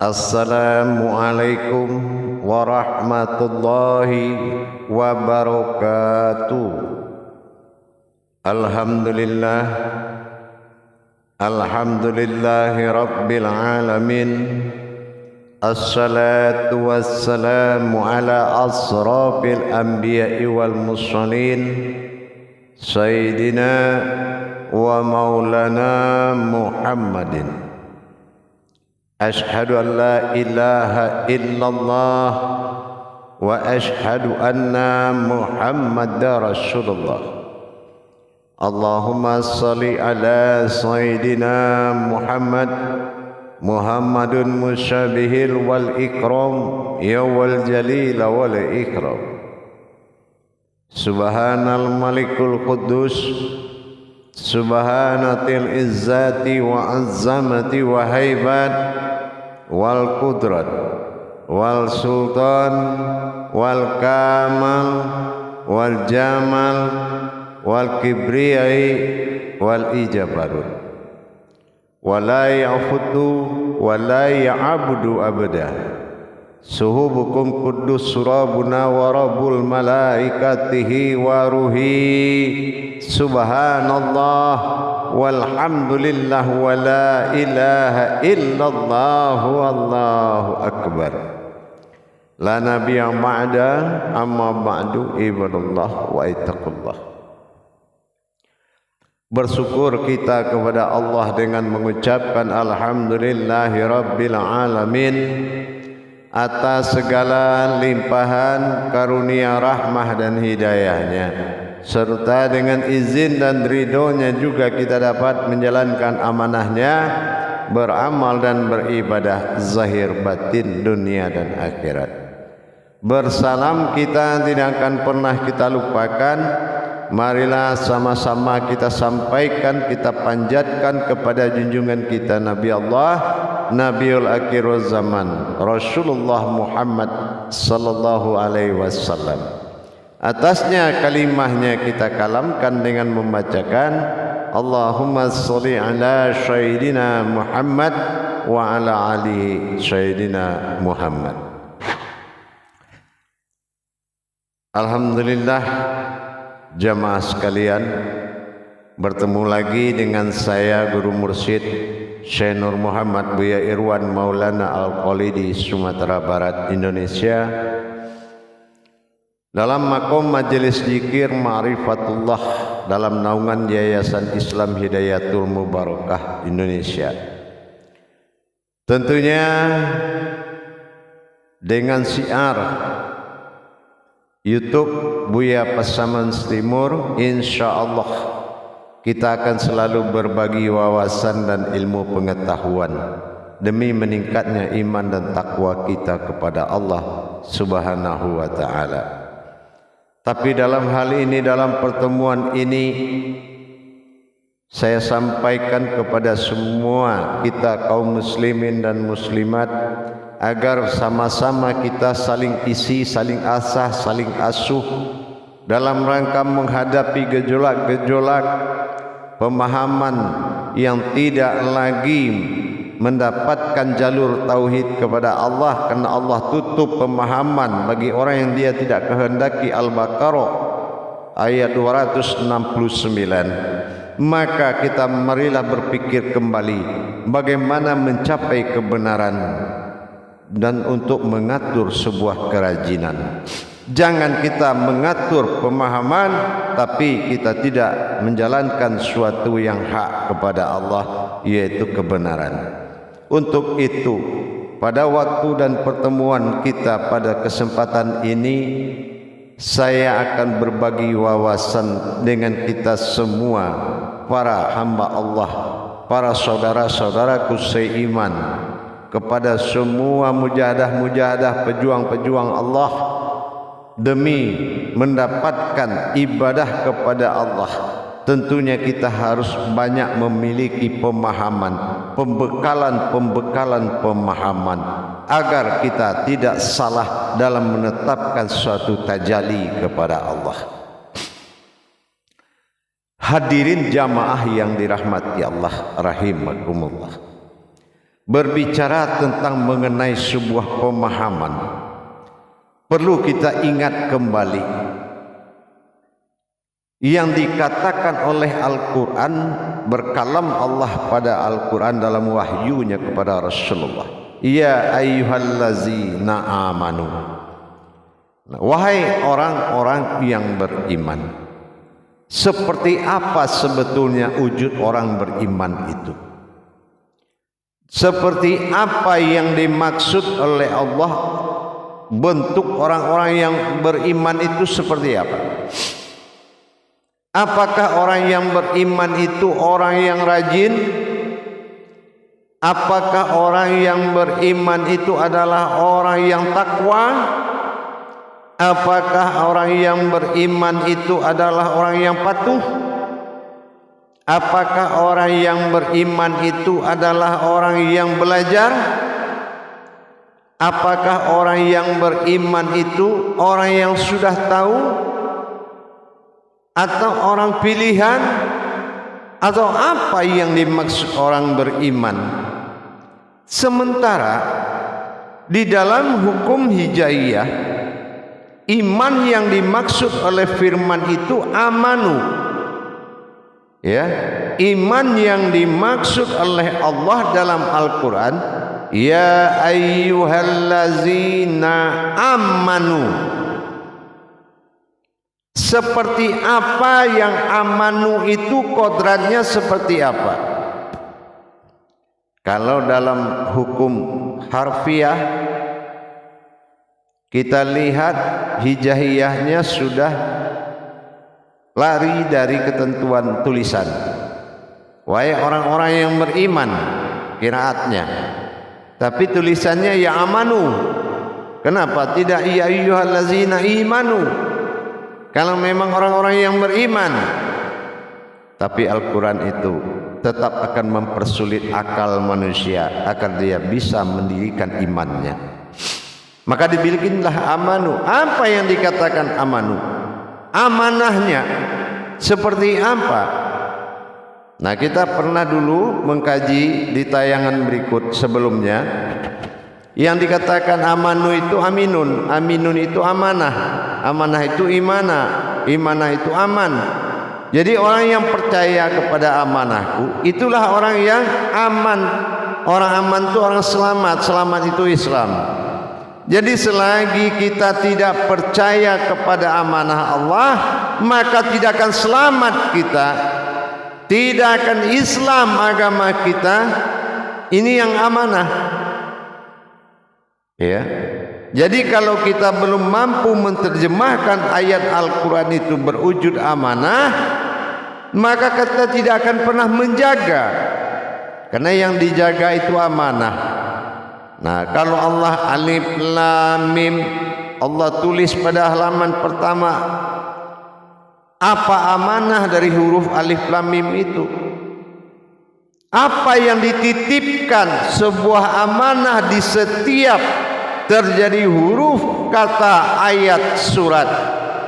Assalamualaikum warahmatullahi wabarakatuh. Alhamdulillah, alhamdulillahi rabbil alamin. Assalatu wassalamu ala asrafil anbiya'i wal mursalin, Sayyidina wa maulana Muhammadin. Ashhadu an la ilaha illallah wa ashhadu anna Muhammadar Rasulullah. Allahumma salli ala Sayyidina Muhammad, Muhammadun musyabihil wal ikram, ya wal jalil wal ikram. Subhanal malikul quddus, subhanatil izzati wa azzamati wa haibat wal qudrat wal sultan wal kamal wal jamal wal kibriyai wal ijabarut wa la ya'fudu wa la ya'budu abada. Suhubukum kuddus surabuna wa rabbul malaikatihi wa ruhi. Subhanallah walhamdulillah wa la ilaha illallah wallahu akbar. La nabiyya ba'da, amma ba'du, ibadallah wa ittaqullah. Bersyukur kita kepada Allah dengan mengucapkan alhamdulillahi rabbil alamin atas segala limpahan karunia rahmah dan hidayahnya, serta dengan izin dan ridhonya juga kita dapat menjalankan amanahnya, beramal dan beribadah zahir batin dunia dan akhirat. Bersalam kita tidak akan pernah kita lupakan. Marilah sama-sama kita sampaikan, kita panjatkan kepada junjungan kita Nabi Allah, Nabiul Akhirul Zaman, Rasulullah Muhammad sallallahu alaihi wasallam. Atasnya kalimahnya kita kalamkan dengan membacakan Allahumma sholli ala Sayyidina Muhammad wa ala ali Sayyidina Muhammad. Alhamdulillah, jamaah sekalian, bertemu lagi dengan saya Guru Mursyid Syekh Nur Muhammad Buya Irwan Maulana Al-Qalidi, Sumatera Barat, Indonesia, dalam makom majelis zikir Ma'rifatullah dalam naungan Yayasan Islam Hidayatul Mubarakah Indonesia. Tentunya dengan syiar YouTube Buya Pasaman Timur, insyaallah kita akan selalu berbagi wawasan dan ilmu pengetahuan demi meningkatnya iman dan takwa kita kepada Allah Subhanahu wa taala. Tapi dalam hal ini, dalam pertemuan ini, saya sampaikan kepada semua kita kaum muslimin dan muslimat agar sama-sama kita saling isi, saling asah, saling asuh dalam rangka menghadapi gejolak-gejolak pemahaman yang tidak lagi mendapatkan jalur tauhid kepada Allah, karena Allah tutup pemahaman bagi orang yang dia tidak kehendaki. Al-Baqarah ayat 269. Maka kita marilah berpikir kembali bagaimana mencapai kebenaran dan untuk mengatur sebuah kerajinan. Jangan kita mengatur pemahaman tapi kita tidak menjalankan suatu yang hak kepada Allah, yaitu kebenaran. Untuk itu, pada waktu dan pertemuan kita pada kesempatan ini, saya akan berbagi wawasan dengan kita semua, para hamba Allah, para saudara-saudaraku seiman, kepada semua mujahadah-mujahadah pejuang-pejuang Allah demi mendapatkan ibadah kepada Allah. Tentunya kita harus banyak memiliki pemahaman, pembekalan pemahaman, agar kita tidak salah dalam menetapkan suatu tajalli kepada Allah. Hadirin jamaah yang dirahmati Allah rahimakumullah. berbicara tentang mengenai sebuah pemahaman, perlu kita ingat kembali yang dikatakan oleh Al-Quran, berkalam Allah pada Al-Quran dalam wahyunya kepada Rasulullah. Ya ayyuhallazina amanu. Wahai orang-orang yang beriman. Seperti apa sebetulnya wujud orang beriman itu? Seperti apa yang dimaksud oleh Allah? Bentuk orang-orang yang beriman itu seperti apa? Apakah orang yang beriman itu orang yang rajin? Apakah orang yang beriman itu adalah orang yang takwa? Apakah orang yang beriman itu adalah orang yang patuh? Apakah orang yang beriman itu adalah orang yang belajar? Apakah orang yang beriman itu orang yang sudah tahu? Atau orang pilihan? Atau apa yang dimaksud orang beriman? Sementara di dalam hukum hijaiyah, iman yang dimaksud oleh firman itu amanu. Ya, iman yang dimaksud oleh Allah dalam Al-Quran, ya ayyuhallazina amanu. Seperti apa yang amanu itu, kodratnya seperti apa? Kalau dalam hukum harfiah, kita lihat hijaiyahnya sudah lari dari ketentuan tulisan. Wahai orang-orang yang beriman, qiraatnya. Tapi tulisannya ya amanu. Kenapa tidak ya ayyuhallazina imanu? Kalau memang orang-orang yang beriman. Tapi Al-Quran itu tetap akan mempersulit akal manusia agar dia bisa mendirikan imannya. Maka dibikinlah amanu. Apa yang dikatakan amanu? Amanahnya seperti apa? Nah, kita pernah dulu mengkaji di tayangan berikut sebelumnya. Yang dikatakan amanu itu aminun. Aminun itu amanah. Amanah itu imanah. Imanah itu aman. Jadi orang yang percaya kepada amanahku, itulah orang yang aman. Orang aman itu orang selamat. Selamat itu Islam. Jadi selagi kita tidak percaya kepada amanah Allah, maka tidak akan selamat kita, tidak akan Islam agama kita. Ini yang amanah. Ya. Jadi kalau kita belum mampu menerjemahkan ayat Al-Quran itu berwujud amanah, maka kita tidak akan pernah menjaga. Karena yang dijaga itu amanah. Nah, kalau Allah alif lam mim, Allah tulis pada halaman pertama, apa amanah dari huruf alif lam mim itu? Apa yang dititipkan sebuah amanah di setiap terjadi huruf, kata, ayat, surat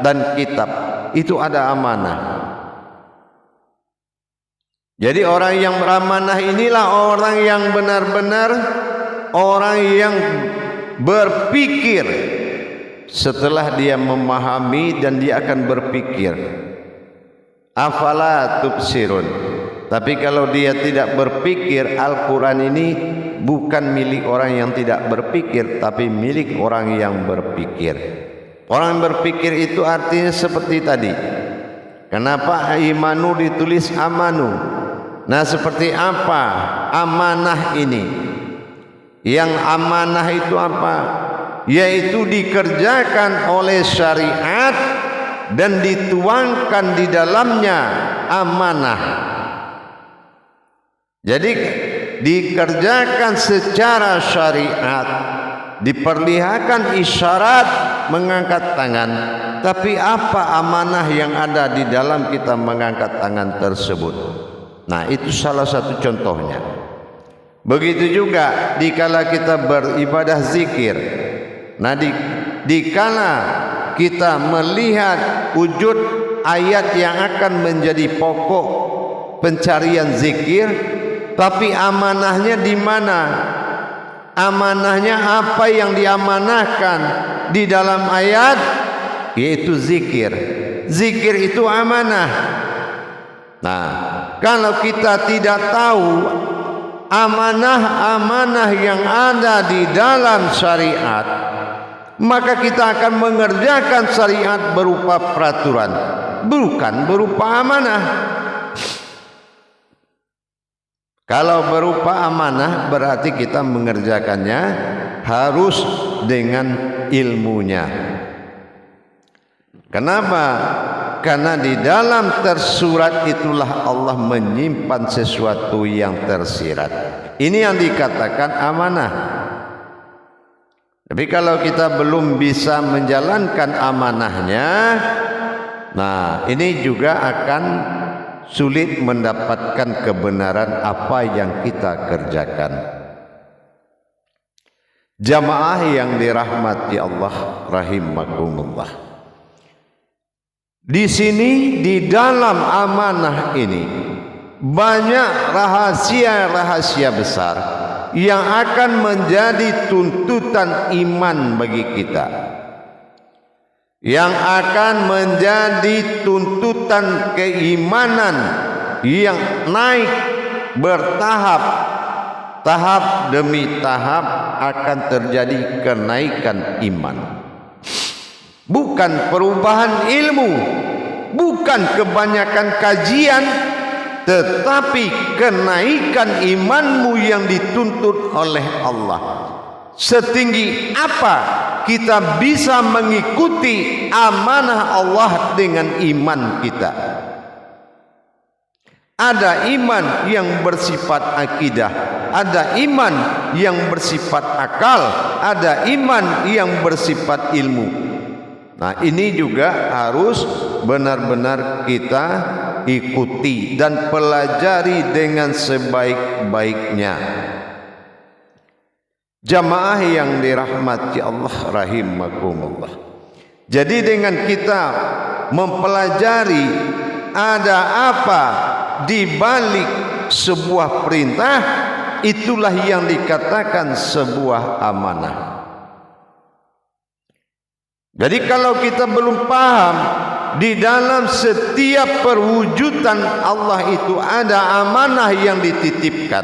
dan kitab, itu ada amanah. Jadi orang yang beramanah inilah orang yang benar-benar orang yang berpikir setelah dia memahami, dan dia akan berpikir. Afala tubsirun. Tapi kalau dia tidak berpikir, Al-Quran ini bukan milik orang yang tidak berpikir, tapi milik orang yang berpikir. Orang yang berpikir itu artinya seperti tadi. Kenapa imanu ditulis amanu? Nah, seperti apa amanah ini? Yang amanah itu apa? Yaitu dikerjakan oleh syariat dan dituangkan di dalamnya amanah. Jadi dikerjakan secara syariat, diperlihatkan isyarat mengangkat tangan. Tapi apa amanah yang ada di dalam kita mengangkat tangan tersebut? Nah, itu salah satu contohnya. Begitu juga dikala kita beribadah zikir. Nah, dikala kita melihat wujud ayat yang akan menjadi pokok pencarian zikir, Tapi amanahnya di mana? Amanahnya apa yang diamanahkan di dalam ayat, yaitu zikir. Zikir itu amanah. Nah, kalau kita tidak tahu amanah-amanah yang ada di dalam syariat, maka kita akan mengerjakan syariat berupa peraturan, bukan berupa amanah. Kalau berupa amanah berarti kita mengerjakannya harus dengan ilmunya. Kenapa? Karena di dalam tersurat itulah Allah menyimpan sesuatu yang tersirat. Ini yang dikatakan amanah. Tapi kalau kita belum bisa menjalankan amanahnya, nah ini juga akan sulit mendapatkan kebenaran apa yang kita kerjakan. Jamaah yang dirahmati Allah rahimakumullah. Di sini di dalam amanah ini banyak rahasia-rahasia besar yang akan menjadi tuntutan iman bagi kita, yang akan menjadi tuntutan keimanan yang naik bertahap, tahap demi tahap akan terjadi kenaikan iman. Bukan perubahan ilmu, bukan kebanyakan kajian, tetapi kenaikan imanmu yang dituntut oleh Allah. Setinggi apa kita bisa mengikuti amanah Allah dengan iman kita. Ada iman yang bersifat akidah, ada iman yang bersifat akal, ada iman yang bersifat ilmu. Nah, ini juga harus benar-benar kita ikuti dan pelajari dengan sebaik-baiknya. Jamaah yang dirahmati Allah rahimakumullah. Jadi dengan kita mempelajari ada apa di balik sebuah perintah, itulah yang dikatakan sebuah amanah. Jadi kalau kita belum paham di dalam setiap perwujudan Allah itu ada amanah yang dititipkan,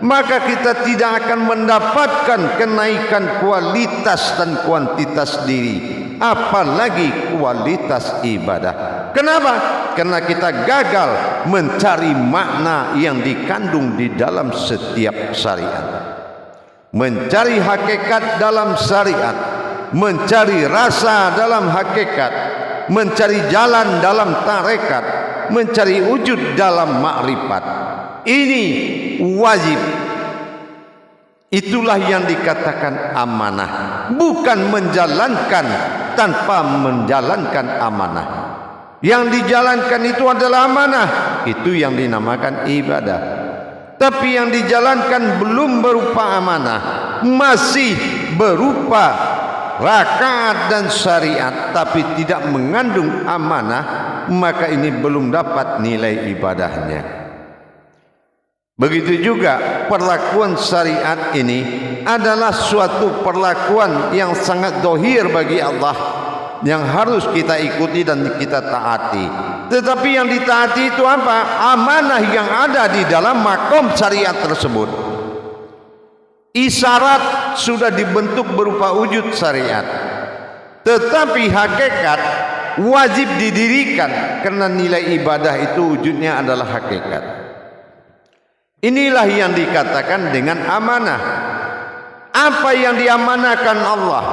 maka kita tidak akan mendapatkan kenaikan kualitas dan kuantitas diri, apalagi kualitas ibadah. Kenapa? Karena kita gagal mencari makna yang dikandung di dalam setiap syariat, mencari hakikat dalam syariat, mencari rasa dalam hakikat, mencari jalan dalam tarekat, mencari wujud dalam makrifat. Ini wajib. Itulah yang dikatakan amanah, bukan menjalankan tanpa menjalankan amanah. Yang dijalankan itu adalah amanah, itu yang dinamakan ibadah. Tapi yang dijalankan belum berupa amanah, masih berupa rakaat dan syariat, tapi tidak mengandung amanah, maka ini belum dapat nilai ibadahnya. Begitu juga perlakuan syariat ini adalah suatu perlakuan yang sangat dohir bagi Allah, yang harus kita ikuti dan kita taati. Tetapi yang ditaati itu apa? Amanah yang ada di dalam makom syariat tersebut. Isyarat sudah dibentuk berupa wujud syariat, tetapi hakikat wajib didirikan karena nilai ibadah itu wujudnya adalah hakikat. Inilah yang dikatakan dengan amanah. Apa yang diamanahkan Allah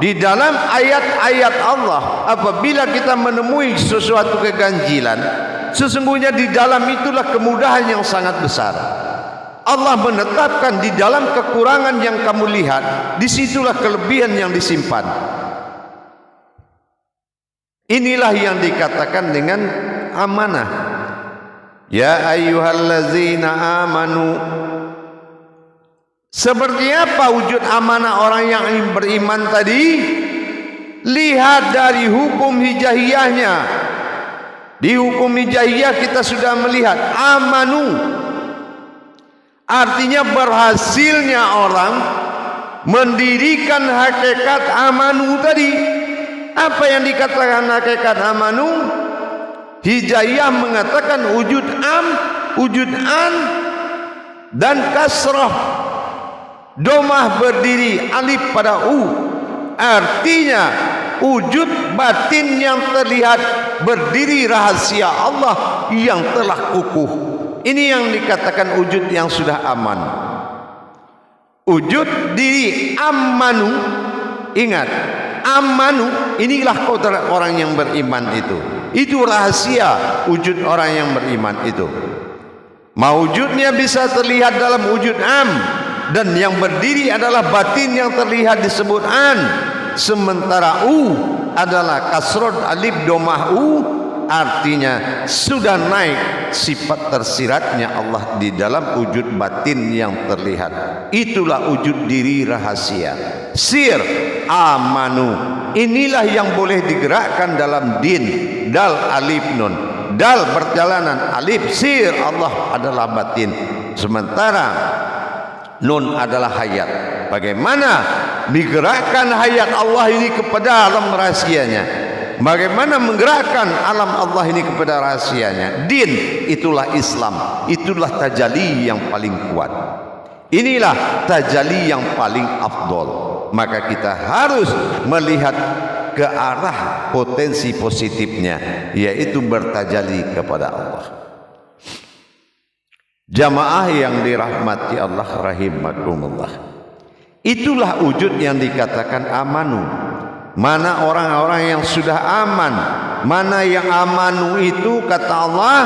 di dalam ayat-ayat Allah, apabila kita menemui sesuatu keganjilan, sesungguhnya di dalam itulah kemudahan yang sangat besar. Allah menetapkan di dalam kekurangan yang kamu lihat, disitulah kelebihan yang disimpan. Inilah yang dikatakan dengan amanah. Ya ayyuhallazina amanu. Seperti apa wujud amanah orang yang beriman tadi? Lihat dari hukum hijaiyahnya. Di hukum hijaiyah kita sudah melihat amanu. Artinya berhasilnya orang mendirikan hakikat amanu tadi. Apa yang dikatakan hakikat amanu? Hijaiyah mengatakan wujud am, wujud an, dan kasrah. Domah berdiri, alif pada u. Artinya wujud batin yang terlihat, berdiri rahasia Allah yang telah kukuh. Ini yang dikatakan wujud yang sudah aman. Wujud diri amanu. Ingat, amanu inilah kodrat orang yang beriman itu. Itu rahasia wujud orang yang beriman itu. Mawujudnya bisa terlihat dalam wujud am, dan yang berdiri adalah batin yang terlihat disebut an. Sementara u adalah kasrot alif domah u, artinya sudah naik sifat tersiratnya Allah di dalam wujud batin yang terlihat. Itulah wujud diri rahasia. Sir amanu, inilah yang boleh digerakkan dalam din. Dal alif nun, dal perjalanan, alif sir Allah adalah batin, sementara nun adalah hayat. Bagaimana digerakkan hayat Allah ini kepada alam rahasianya? Bagaimana menggerakkan alam Allah ini kepada rahasianya? Din, itulah Islam. Itulah tajalli yang paling kuat. Inilah tajalli yang paling afdol. Maka kita harus melihat ke arah potensi positifnya, yaitu bertajalli kepada Allah. Jamaah yang dirahmati Allah rahimakumullah, itulah wujud yang dikatakan amanu. Mana orang-orang yang sudah aman? Mana yang amanu itu kata Allah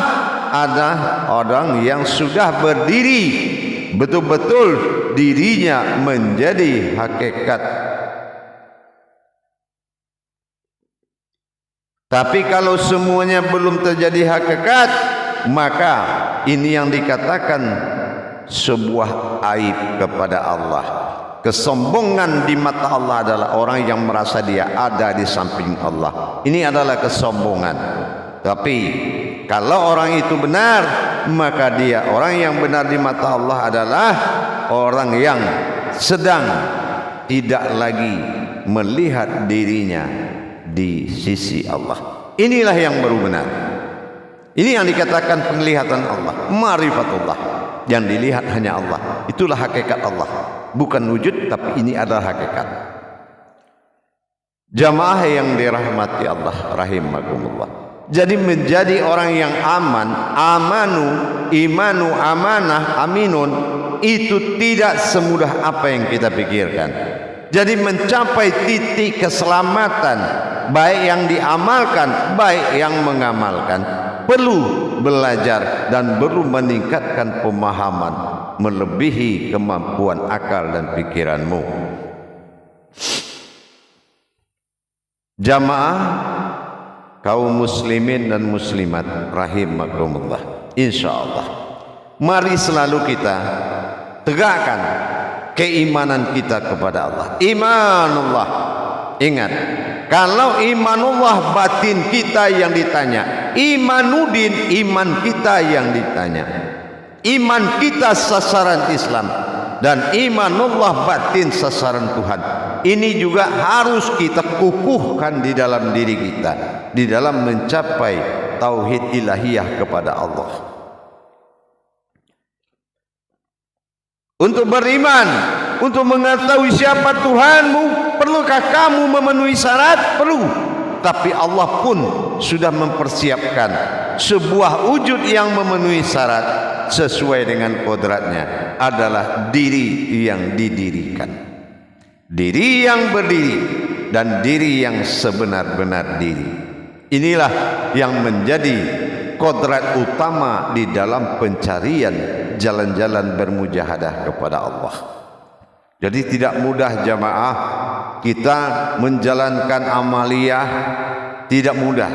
ada orang yang sudah berdiri, betul-betul dirinya menjadi hakikat. Tapi kalau semuanya belum terjadi hakikat, maka ini yang dikatakan sebuah aib kepada Allah. Kesombongan di mata Allah adalah orang yang merasa dia ada di samping Allah. Ini adalah kesombongan. Tapi kalau orang itu benar, maka dia orang yang benar di mata Allah adalah orang yang sedang tidak lagi melihat dirinya di sisi Allah. Inilah yang baru benar. Ini yang dikatakan penglihatan Allah, ma'rifatullah. Yang dilihat hanya Allah. Itulah hakikat Allah. Bukan wujud, tapi ini adalah hakikat. Jamaah yang dirahmati Allah rahimakumullah. Jadi menjadi orang yang aman, amanu, imanu, amanah, aminun, itu tidak semudah apa yang kita pikirkan. Jadi mencapai titik keselamatan, baik yang diamalkan, baik yang mengamalkan, perlu belajar dan perlu meningkatkan pemahaman melebihi kemampuan akal dan pikiranmu. Jamaah kaum muslimin dan muslimat rahimakumullah, insyaallah mari selalu kita tegakkan keimanan kita kepada Allah. Imanullah, ingat, kalau imanullah batin kita yang ditanya, imanudin iman kita yang ditanya. Iman kita sasaran Islam dan imanullah batin sasaran Tuhan. Ini juga harus kita kukuhkan di dalam diri kita, di dalam mencapai tauhid ilahiyah kepada Allah. Untuk beriman, untuk mengetahui siapa Tuhanmu, perlukah kamu memenuhi syarat? Perlu. Tapi Allah pun sudah mempersiapkan sebuah wujud yang memenuhi syarat sesuai dengan kodratnya, adalah diri yang didirikan, diri yang berdiri, dan diri yang sebenar-benar diri. Inilah yang menjadi kodrat utama di dalam pencarian jalan-jalan bermujahadah kepada Allah. Jadi tidak mudah jamaah kita menjalankan amaliyah, tidak mudah.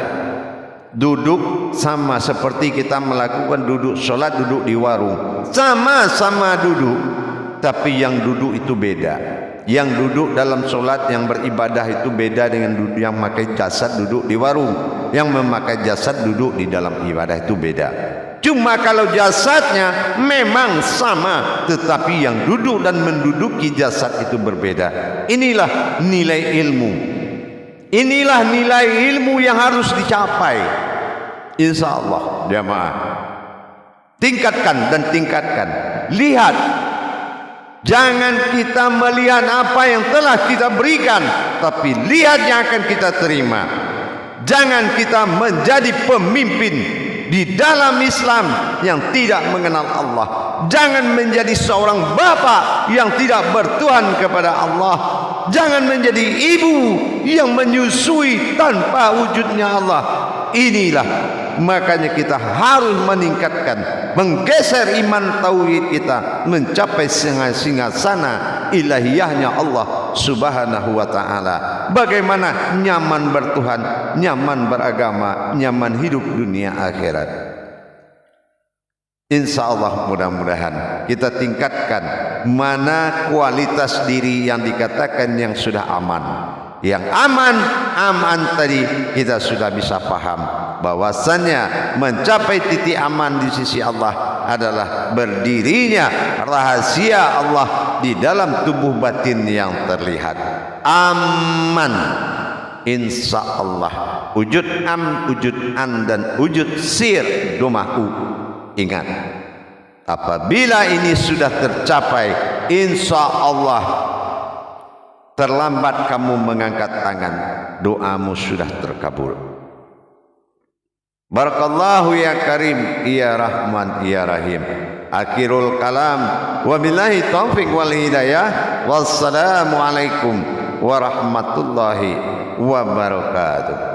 Duduk sama seperti kita melakukan duduk sholat, duduk di warung, sama-sama duduk, tapi yang duduk itu beda. Yang duduk dalam sholat, yang beribadah itu beda dengan duduk yang memakai jasad duduk di warung. Yang memakai jasad duduk di dalam ibadah itu beda. Cuma kalau jasadnya memang sama, tetapi yang duduk dan menduduki jasad itu berbeda. Inilah nilai ilmu. Inilah nilai ilmu yang harus dicapai. InsyaAllah jamaah. Tingkatkan dan tingkatkan. Lihat. Jangan kita melihat apa yang telah kita berikan, tapi lihat yang akan kita terima. Jangan kita menjadi pemimpin di dalam Islam yang tidak mengenal Allah. Jangan menjadi seorang bapa yang tidak bertuhan kepada Allah. Jangan menjadi ibu yang menyusui tanpa wujudnya Allah. Inilah makanya kita harus meningkatkan, menggeser iman tauhid kita mencapai singgasana ilahiyahnya Allah Subhanahu wa taala. Bagaimana nyaman bertuhan, nyaman beragama, nyaman hidup dunia akhirat. InsyaAllah mudah-mudahan kita tingkatkan mana kualitas diri yang dikatakan yang sudah aman. Yang aman tadi kita sudah bisa paham bahwasannya mencapai titik aman di sisi Allah adalah berdirinya rahasia Allah di dalam tubuh batin yang terlihat. Aman insya Allah. Wujud wujud an dan wujud sir domaku. Ingat, apabila ini sudah tercapai, insya Allah terlambat kamu mengangkat tangan, doamu sudah terkabul. Barakallahu ya Karim, ya Rahman, ya Rahim. Akhirul kalam, wabillahi taufiq wal hidayah. Wassalamu alaikum warahmatullahi wabarakatuh.